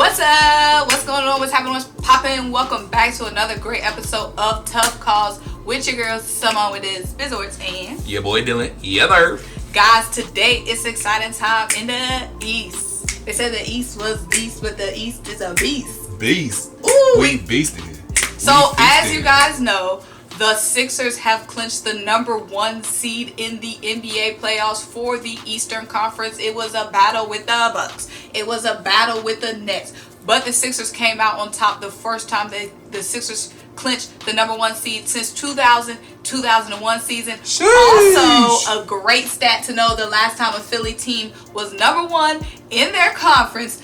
What's up? What's going on? What's happening? What's popping? Welcome back to another great episode of Tough Calls with your girls, SymoneWithTheSports and your boy Dylan. Yeah, there. Guys, today it's exciting time in the East. They said the East was beast, but the East is a beast. Beast. Ooh, we beasted. So as you guys know, the Sixers have clinched the number 1 seed in the NBA playoffs for the Eastern Conference. It was a battle with the Bucks. It was a battle with the Nets. But the Sixers came out on top the first time the Sixers clinched the number 1 seed since 2000-2001 season. Sheesh. Also, a great stat to know, the last time a Philly team was number 1 in their conference,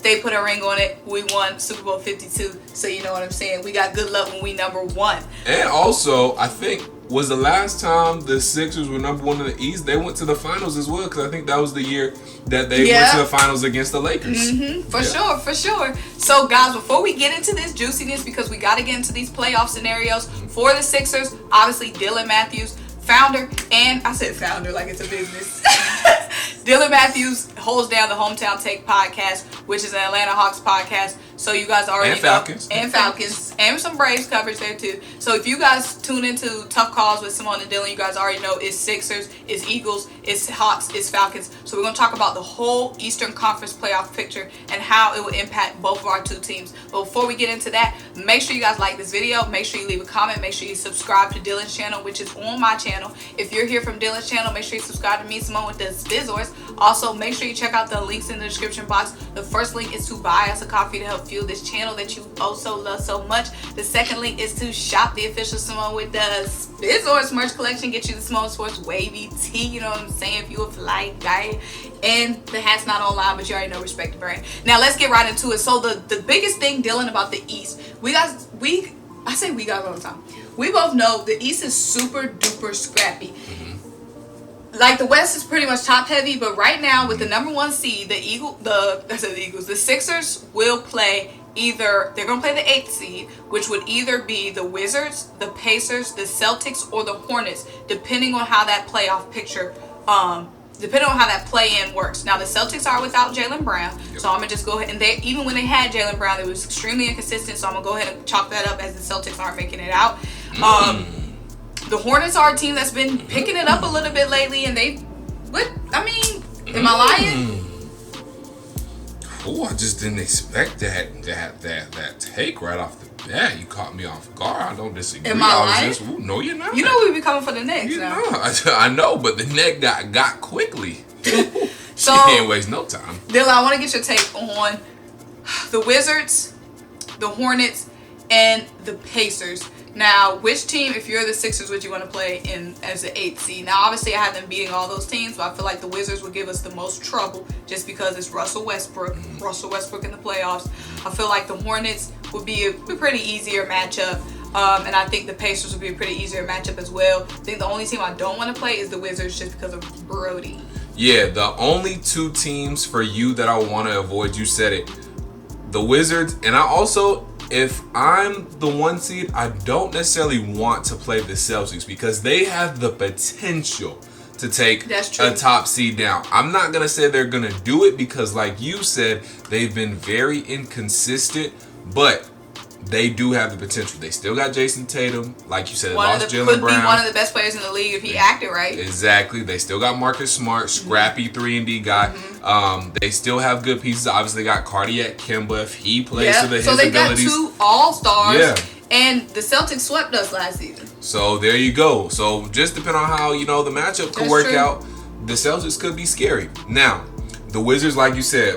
they put a ring on it. We won Super Bowl 52. So you know what I'm saying. We got good luck when we number 1. And also, I think, was the last time the Sixers were number 1 in the East, they went to the finals as well. Because I think that was the year that they went to the finals against the Lakers. For sure. So guys, before we get into this juiciness, because we got to get into these playoff scenarios for the Sixers, obviously Dylan Matthews, founder, and I said founder like it's a business. Dylan Matthews holds down the Hometown Take podcast, which is an Atlanta Hawks podcast. So you guys already and Falcons. And Falcons. And some Braves coverage there too. So if you guys tune into Tough Calls with Symone and Dylan, you guys already know it's Sixers, it's Eagles, it's Hawks, it's Falcons. So we're going to talk about the whole Eastern Conference playoff picture and how it will impact both of our two teams. But before we get into that, make sure you guys like this video. Make sure you leave a comment. Make sure you subscribe to Dylan's channel, which is on my channel. If you're here from Dylan's channel, make sure you subscribe to me, SymoneWithTheSports. Also, make sure you check out the links in the description box. The first link is to buy us a coffee to help fuel this channel that you also love so much. The second link is to shop the official Symone with the Sports merch collection. Get you the Symone Sports wavy tee, you know what I'm saying, if you a fly guy. And the hat's not online, but you already know, respect the brand. Now let's get right into it. So the biggest thing, Dylan, about the East, I say we guys all the time. We both know the East is super duper scrappy. Like the West is pretty much top heavy, but right now with the number 1 seed, the Sixers will play they're going to play the 8th seed, which would either be the Wizards, the Pacers, the Celtics, or the Hornets, depending on how that playoff picture, depending on how that play-in works. Now the Celtics are without Jaylen Brown, so I'm going to just go ahead, and even when they had Jaylen Brown, it was extremely inconsistent, so I'm going to go ahead and chalk that up as the Celtics aren't making it out. The Hornets are a team that's been picking it up a little bit lately, and am I lying? Oh, I just didn't expect that take right off the bat. You caught me off guard. I don't disagree. Am I lying? No, you're not. You know we be coming for the Knicks now. I know, but the neck got quickly. So she can't waste no time. Dylan, I want to get your take on the Wizards, the Hornets, and the Pacers. Now, which team, if you're the Sixers, would you want to play in as the 8th seed? Now, obviously, I have them beating all those teams, but I feel like the Wizards would give us the most trouble just because it's Russell Westbrook in the playoffs. I feel like the Hornets would be a pretty easier matchup, and I think the Pacers would be a pretty easier matchup as well. I think the only team I don't want to play is the Wizards just because of Brody. Yeah, the only 2 teams for you that I want to avoid, you said it, the Wizards, and I also... If I'm the 1 seed, I don't necessarily want to play the Celtics because they have the potential to take a top seed down. I'm not going to say they're going to do it because, like you said, they've been very inconsistent, but they do have the potential. They still got Jason Tatum. Like you said, they lost Jaylen Brown. Could be one of the best players in the league if he acted right. Exactly. They still got Marcus Smart, scrappy 3-and-D guy. They still have good pieces. Obviously, they got Cardiac Kemba if he plays to his abilities. So they got 2 all-stars. Yeah. And the Celtics swept us last season. So there you go. So just depending on how, the matchup could work out, the Celtics could be scary. Now, the Wizards, like you said,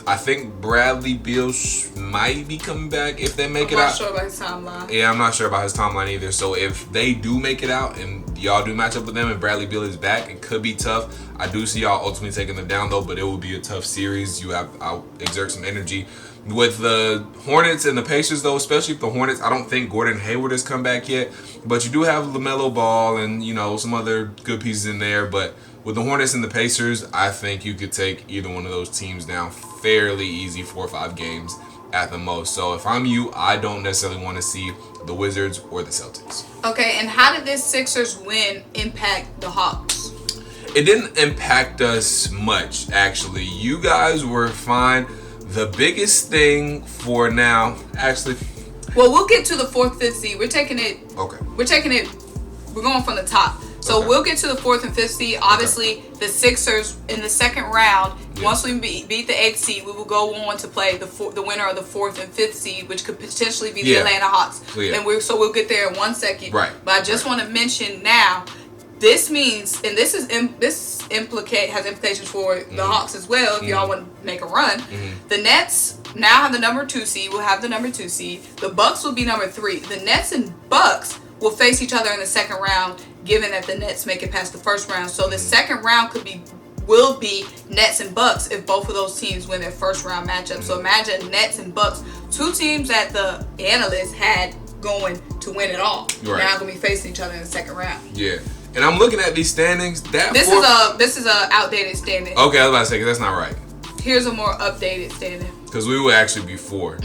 I think Bradley Beal might be coming back if they make it out. I'm not sure about his timeline. Yeah, I'm not sure about his timeline either. So if they do make it out and y'all do match up with them and Bradley Beal is back, it could be tough. I do see y'all ultimately taking them down though, but it will be a tough series. I'll exert some energy. With the Hornets and the Pacers though, especially if the Hornets, I don't think Gordon Hayward has come back yet, but you do have LaMelo Ball and some other good pieces in there. But with the Hornets and the Pacers, I think you could take either one of those teams down fairly easy, 4 or 5 games at the most. So if I'm you, I don't necessarily want to see the Wizards or the Celtics. Okay, and how did this Sixers win impact the Hawks? It didn't impact us much, actually. You guys were fine. The biggest thing for now, actually. Well, we'll get to the 4th, 5th seed. We're taking it. Okay. We're going from the top. So we'll get to the 4th and 5th seed. Obviously, the Sixers in the second round. Yeah. Once we beat the 8th seed, we will go on to play the winner of the 4th and 5th seed, which could potentially be the Atlanta Hawks. Yeah. And we'll get there in 1 second. Right. But I just want to mention now. This means, and this has implications for the Hawks as well. If y'all want to make a run, the Nets now have the number 2 seed. We'll have the number 2 seed. The Bucks will be number 3. The Nets and Bucks will face each other in the second round, given that the Nets make it past the first round. So the second round will be Nets and Bucks if both of those teams win their first round matchup. So imagine Nets and Bucks, 2 teams that the analysts had going to win it all. Right. Now going to be facing each other in the second round. Yeah. And I'm looking at these standings. This is a outdated standing. Okay, I was about to say, 'cause that's not right. Here's a more updated standing. Because we would actually be 4.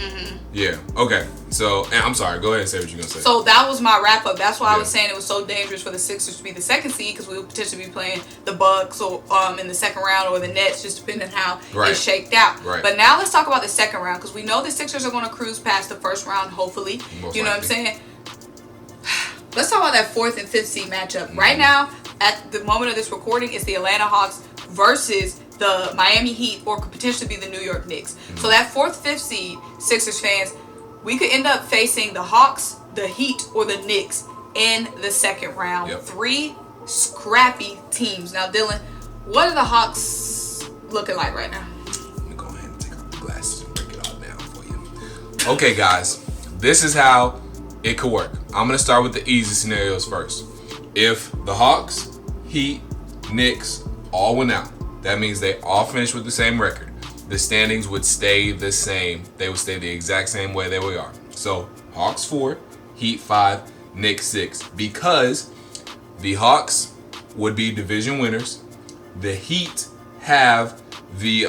Yeah. Okay. So, and I'm sorry. Go ahead and say what you're gonna say. So that was my wrap up. That's why I was saying it was so dangerous for the Sixers to be the 2nd seed, because we would potentially be playing the Bucks or in the second round, or the Nets, just depending on how it's shaked out. Right. But now let's talk about the second round, because we know the Sixers are going to cruise past the first round. Hopefully, you know what I'm saying. Let's talk about that 4th and 5th seed matchup. Right now, at the moment of this recording, it's the Atlanta Hawks versus the Miami Heat, or could potentially be the New York Knicks. So that 4th, 5th seed, Sixers fans, we could end up facing the Hawks, the Heat, or the Knicks in the second round. 3 scrappy teams. Now, Dylan, what are the Hawks looking like right now? Let me go ahead and take off the glasses and break it all down for you. Okay, guys, this is how it could work. I'm going to start with the easy scenarios first. If the Hawks, Heat, Knicks all went out, that means they all finished with the same record. The standings would stay the same. They would stay the exact same way they are. So Hawks 4, Heat 5, Knicks 6. Because the Hawks would be division winners. The Heat have the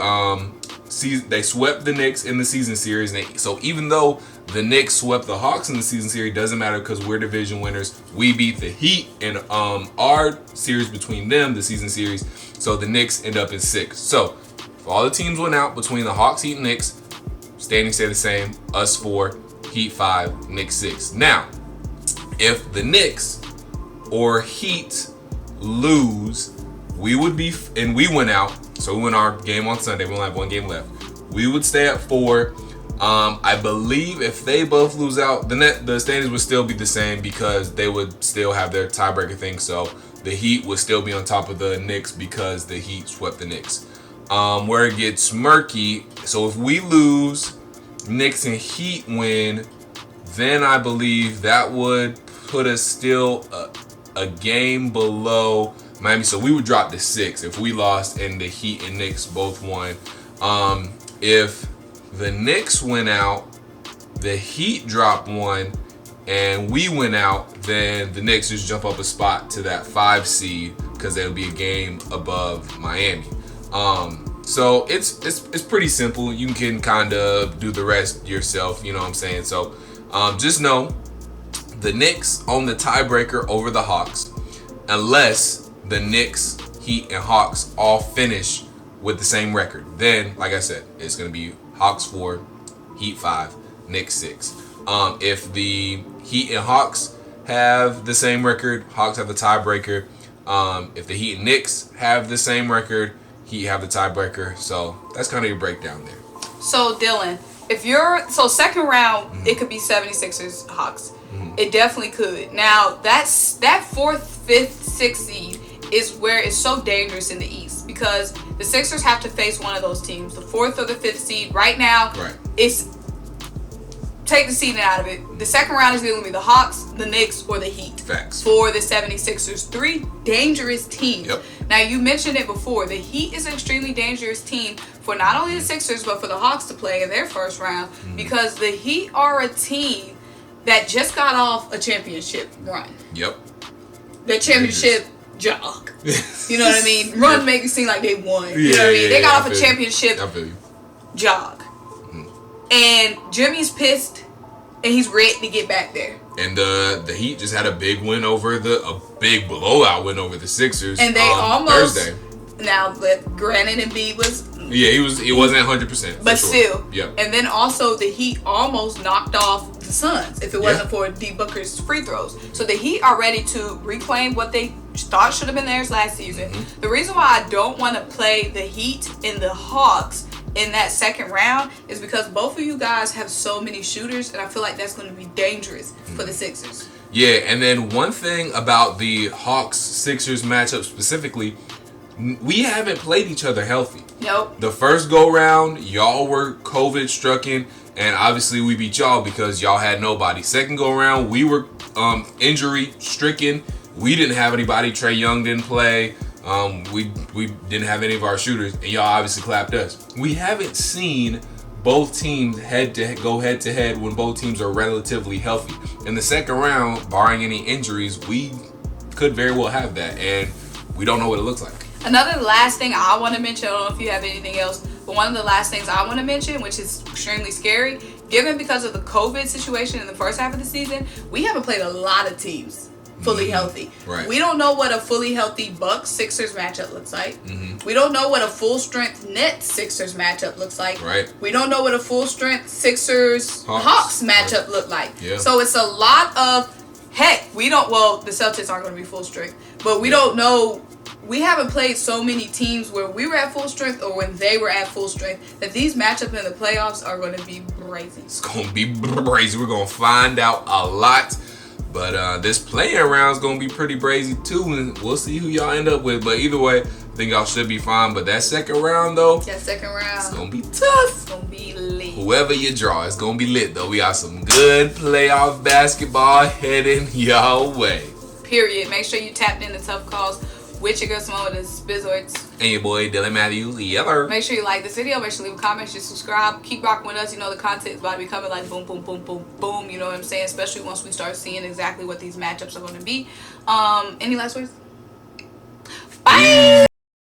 season. They swept the Knicks in the season series. So even though the Knicks swept the Hawks in the season series, doesn't matter because we're division winners. We beat the Heat in our series between them, the season series. So the Knicks end up in 6. So if all the teams went out between the Hawks, Heat, and Knicks, standings stay the same. Us 4, Heat 5, Knicks 6. Now, if the Knicks or Heat lose, we would be, and we went out. So we win our game on Sunday. We only have 1 game left. We would stay at 4. I believe if they both lose out, the standings would still be the same because they would still have their tiebreaker thing. So the Heat would still be on top of the Knicks because the Heat swept the Knicks. Where it gets murky, so if we lose, Knicks and Heat win, then I believe that would put us still a game below Miami. So we would drop to 6 if we lost and the Heat and Knicks both won. If the Knicks went out, the Heat dropped 1, and we went out, then the Knicks just jump up a spot to that 5 seed because they'll be a game above Miami. So it's pretty simple. You can kind of do the rest yourself, you know what I'm saying? So just know the Knicks own the tiebreaker over the Hawks unless the Knicks, Heat, and Hawks all finish with the same record. Then, like I said, it's going to be Hawks 4, Heat 5, Knicks 6. If the Heat and Hawks have the same record, Hawks have the tiebreaker. If the Heat and Knicks have the same record, Heat have the tiebreaker. So that's kind of your breakdown there. So Dylan, second round, it could be 76ers Hawks. It definitely could. Now that 4th, 5th, 6th seed is where it's so dangerous in the East because the Sixers have to face one of those teams, the 4th or the 5th seed. Right now, it's take the seeding out of it. The second round is going to be the Hawks, the Knicks, or the Heat. Facts. For the 76ers. 3 dangerous teams. Yep. Now, you mentioned it before. The Heat is an extremely dangerous team for not only the Sixers, but for the Hawks to play in their first round because the Heat are a team that just got off a championship run. Yep. The championship jog. You know what I mean? Run make it seem like they won. You know what I mean? They got off a championship jog. And Jimmy's pissed and he's ready to get back there. And the Heat just had a big win over a big blowout win over the Sixers. And they almost Thursday. Now, granted, Embiid was Yeah, he wasn't 100%. But sure. still. Yep. And then also the Heat almost knocked off the Suns if it wasn't for D Booker's free throws. So the Heat are ready to reclaim what they thought should have been theirs last season. The reason why I don't want to play the Heat and the Hawks in that second round is because both of you guys have so many shooters, and I feel like that's going to be dangerous for the Sixers. Yeah, and then one thing about the Hawks-Sixers matchup specifically, we haven't played each other healthy. Nope. The first go-round, y'all were COVID-stricken, and obviously we beat y'all because y'all had nobody. Second go-round, we were injury-stricken. We didn't have anybody. Trae Young didn't play. We didn't have any of our shooters, and y'all obviously clapped us. We haven't seen both teams go head to head when both teams are relatively healthy. In the second round, barring any injuries, we could very well have that, and we don't know what it looks like. Another last thing I want to mention, I don't know if you have anything else, but one of the last things I want to mention, which is extremely scary, given because of the COVID situation in the first half of the season, we haven't played a lot of teams fully healthy. Right. We don't know what a fully healthy Bucks-Sixers matchup looks like. We don't know what a full-strength Nets-Sixers matchup looks like. Right. We don't know what a full-strength Sixers-Hawks matchup look like. Yeah. So it's a lot of, heck, the Celtics aren't going to be full strength, but we don't know. We haven't played so many teams where we were at full strength or when they were at full strength that these matchups in the playoffs are going to be crazy. It's going to be crazy. We're going to find out a lot. But this playing round is going to be pretty brazy too, and we'll see who y'all end up with. But either way, I think y'all should be fine. But that second round, though, it's going to be tough. It's going to be lit. Whoever you draw, it's going to be lit, though. We got some good playoff basketball heading y'all way. Period. Make sure you tapped in the tough calls with your girl Symone with the Sports. And your boy Dylan Matthews. Yeller. Make sure you like this video. Make sure you leave a comment. Make sure you subscribe. Keep rocking with us. You know the content is about to be coming like boom, boom, boom, boom, boom. You know what I'm saying? Especially once we start seeing exactly what these matchups are going to be. Any last words? Bye.